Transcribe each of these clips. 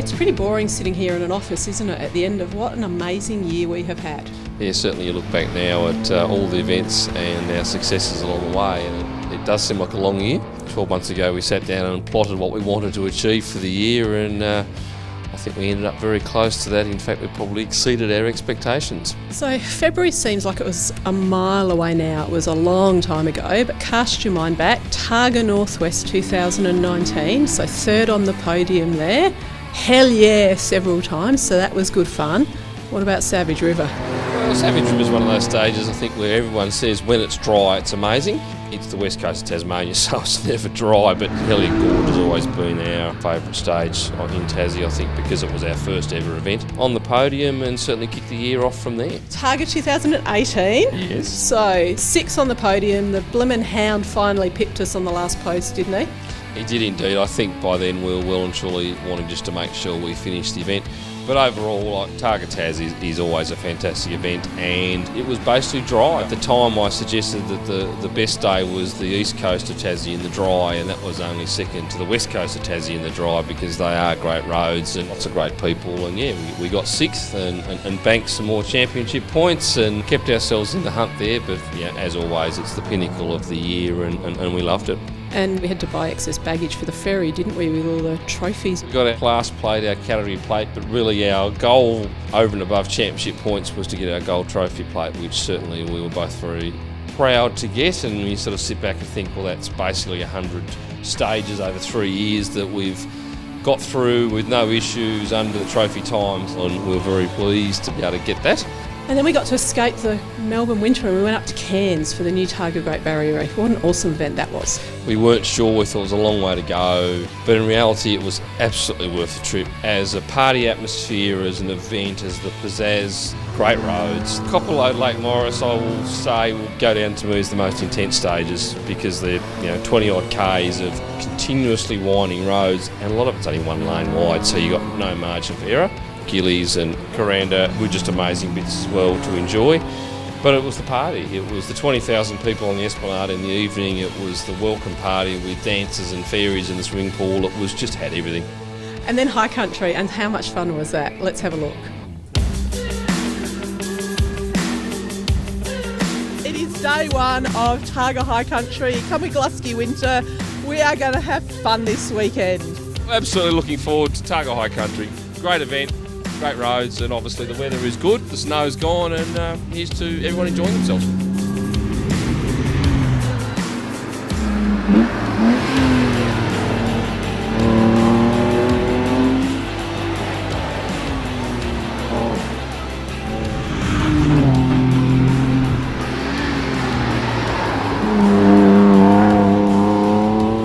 It's pretty boring sitting here in an office, isn't it, at the end of what an amazing year we have had. Yeah, certainly you look back now at all the events and our successes along the way, and it does seem like a long year. 12 months ago we sat down and plotted what we wanted to achieve for the year, and I think we ended up very close to that. In fact, we probably exceeded our expectations. So February seems like it was a mile away now. It was a long time ago, but cast your mind back. Targa Northwest 2019, so third on the podium there. Hell yeah, several times, so that was good fun. What about Savage River? Well, Savage River is one of those stages, I think, where everyone says when it's dry it's amazing. It's the west coast of Tasmania, so it's never dry, but Hellier Gorge has always been our favourite stage in Tassie, I think, because it was our first ever event on the podium and certainly kicked the year off from there. Targa 2018? Yes. So 6 on the podium. The blimmin' hound finally pipped us on the last post, didn't he? He did indeed. I think by then we were well and truly wanting just to make sure we finished the event. But overall, Targa Tassie is always a fantastic event, and it was basically dry. At the time I suggested that the best day was the east coast of Tassie in the dry, and that was only second to the west coast of Tassie in the dry, because they are great roads and lots of great people. And yeah, we got 6th and banked some more championship points and kept ourselves in the hunt there. But yeah, as always, it's the pinnacle of the year, and we loved it. And we had to buy excess baggage for the ferry, didn't we, with all the trophies? We got our class plate, our category plate, but really our goal over and above championship points was to get our gold trophy plate, which certainly we were both very proud to get. And you sort of sit back and think, well, that's basically 100 stages over 3 years that we've got through with no issues under the trophy times, and we were very pleased to be able to get that. And then we got to escape the Melbourne winter and we went up to Cairns for the new Targa Great Barrier Reef. What an awesome event that was. We weren't sure, we thought it was a long way to go, but in reality it was absolutely worth the trip. As a party atmosphere, as an event, as the pizzazz, great roads. Copperload Lake Morris, I will say, will go down to me as the most intense stages, because they're 20 odd Ks of continuously winding roads, and a lot of it's only one lane wide, so you've got no margin for error. Gillies and Coranda were just amazing bits as well to enjoy. But it was the party. It was the 20,000 people on the Esplanade in the evening. It was the welcome party with dances and fairies in the swimming pool. It was just had everything. And then High Country, and how much fun was that? Let's have a look. It is day one of Targa High Country. Kamiglusky Winter. We are going to have fun this weekend. Absolutely looking forward to Targa High Country. Great event. Great roads, and obviously the weather is good, the snow's gone, and here's to everyone enjoying themselves.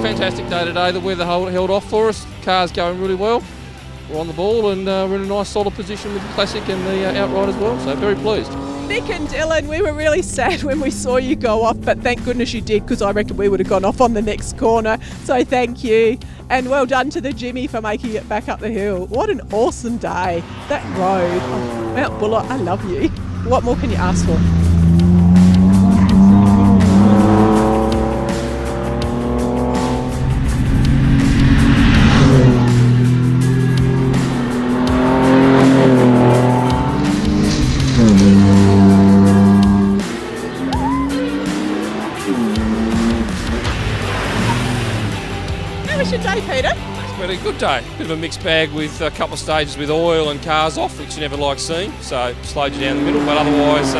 Fantastic day today, the weather held off for us, cars going really well. We're on the ball, and we're in a nice solid position with the Classic and the Outright as well, so very pleased. Nick and Dylan, we were really sad when we saw you go off, but thank goodness you did, because I reckon we would have gone off on the next corner, so thank you. And well done to the Jimmy for making it back up the hill. What an awesome day. That road, Mount Buller, I love you. What more can you ask for? Day, Peter? It's been a good day. Bit of a mixed bag with a couple of stages with oil and cars off, which you never like seeing, so slowed you down the middle, but otherwise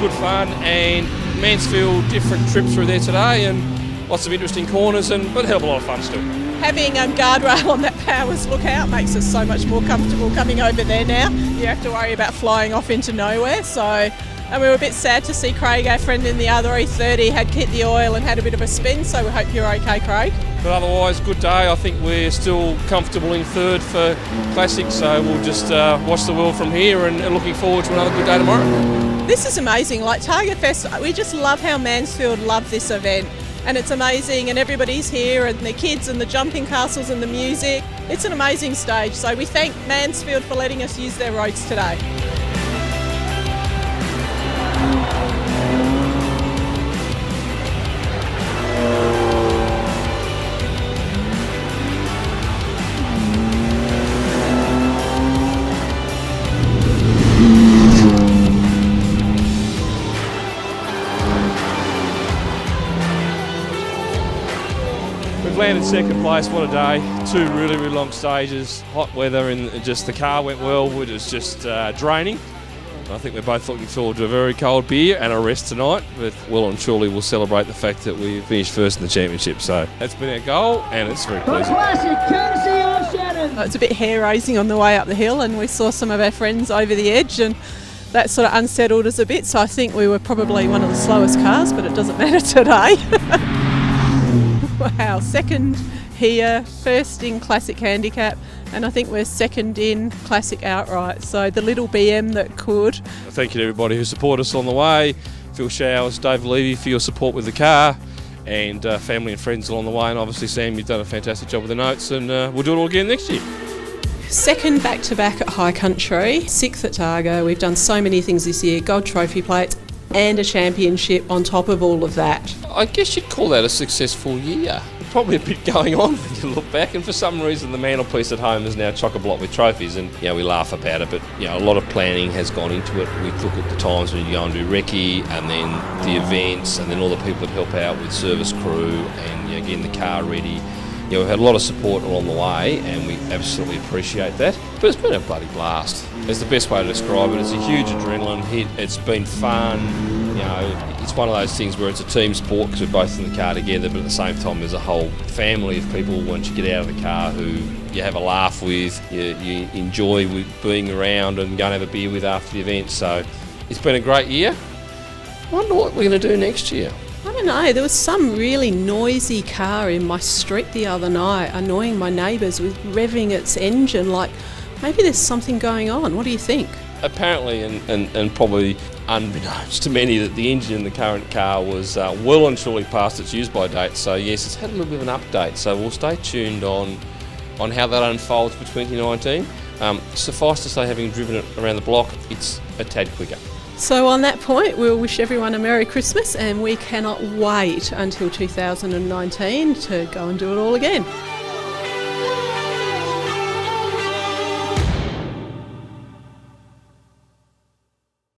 good fun. And Mansfield, different trip through there today, and lots of interesting corners, but a hell of a lot of fun still. Having a guardrail on that Powers lookout makes us so much more comfortable coming over there now. You have to worry about flying off into nowhere, and we were a bit sad to see Craig, our friend in the other E30, had hit the oil and had a bit of a spin, so we hope you're okay, Craig. But otherwise, good day. I think we're still comfortable in third for Classic, so we'll just watch the world from here, and looking forward to another good day tomorrow. This is amazing. Like Targa Fest, we just love how Mansfield love this event, and it's amazing, and everybody's here, and the kids and the jumping castles and the music. It's an amazing stage, so we thank Mansfield for letting us use their roads today. We've landed second place, what a day. 2 really, really long stages, hot weather, and just the car went well, it was just draining. I think we're both looking forward to a very cold beer and a rest tonight, but well and surely we'll celebrate the fact that we finished first in the championship. So that's been our goal, and it's very pleasing. It's a bit hair-raising on the way up the hill, and we saw some of our friends over the edge, and that sort of unsettled us a bit, so I think we were probably one of the slowest cars, but it doesn't matter today. Wow, second here, first in Classic Handicap, and I think we're second in Classic outright, so the little BM that could. Thank you to everybody who supported us on the way, Phil Showers, Dave Levy for your support with the car, and family and friends along the way, and obviously Sam, you've done a fantastic job with the notes, and we'll do it all again next year. Second back-to-back at High Country, sixth at Targa. We've done so many things this year, gold trophy plates and a championship on top of all of that. I guess you'd call that a successful year. Probably a bit going on when you look back, and for some reason the mantelpiece at home is now chock-a-block with trophies, and we laugh about it, but a lot of planning has gone into it. We look at the times when you go and do recce, and then the events, and then all the people that help out with service crew, and getting the car ready. We've had a lot of support along the way, and we absolutely appreciate that. But it's been a bloody blast. It's the best way to describe it. It's a huge adrenaline hit. It's been fun. It's one of those things where it's a team sport because we're both in the car together, but at the same time there's a whole family of people once you get out of the car who you have a laugh with, you enjoy with being around and go and have a beer with after the event. So it's been a great year. I wonder what we're going to do next year. I don't know, there was some really noisy car in my street the other night, annoying my neighbours with revving its engine. Like, maybe there's something going on. What do you think? Apparently, and probably unbeknownst to many, that the engine in the current car was well and truly past its use-by date. So yes, it's had a little bit of an update. So we'll stay tuned on how that unfolds for 2019. Suffice to say, having driven it around the block, it's a tad quicker. So on that point, we'll wish everyone a Merry Christmas, and we cannot wait until 2019 to go and do it all again.